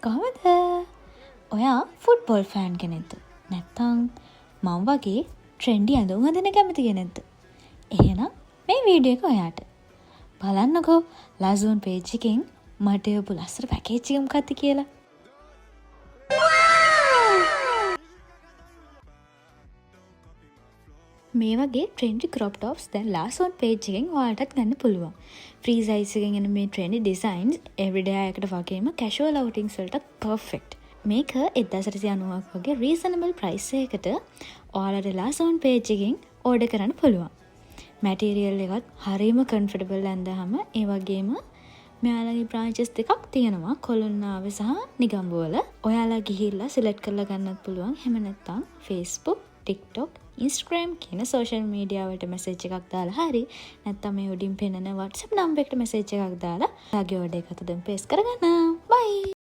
කොහොමද? ඔයා football fan කෙනෙක්ද? නැත්නම් මම වගේ ට්‍රෙන්ඩි ඇඳුම් අඳින කැමති කෙනෙක්ද? එහෙනම් මේ වීඩියෝ එක ඔයාට. බලන්නකෝ ලසෝන් පේජ් එකෙන් මට යපු ලස්සන පැකේජ් එක මොකක්ද කියලා. මේ වගේ ට්‍රෙන්ඩි ක්‍රොප් ටොප්ස් දැන් ලාසෝන් පේජ් එකෙන් ඔයාලටත් ගන්න පුළුවන්. ෆ්‍රී සයිස් එකෙන් එන මේ ට්‍රෙන්ඩි ඩිසයින්ස් එවරිඩේ අයකට වගේම කැෂුවල් අවුටින්ග්ස් වලට පර්ෆෙක්ට්. මේක 1890ක් වගේ රීසනබල් ප්‍රයිස් එකකට ඔයාලට ලාසෝන් පේජ් එකෙන් ඕඩර් කරන්න පුළුවන්. මැටීරියල් එකත් හරිම කම්ෆර්ටබල් ඇඳහම ඒ වගේම මෙයාලගේ බ්‍රාන්චස් දෙකක් තියෙනවා කොළොන්නාව සහ නිගම්බුවල. ඔයාලා ගිහිල්ලා සිලෙක්ට් කරලා ගන්නත් පුළුවන්. එහෙම නැත්නම් Facebook, TikTok, Instagram කියන සෝෂල් මීඩියා වලට මැසේජ් එකක් දාලා හරි නැත්නම් මේ උඩින් පෙන්නන WhatsApp නම්බර් එකට මැසේජ් එකක් දාලා ඔයාගේ ඕඩර් එක අතට ප්ලේස් කරගන්න. බයි.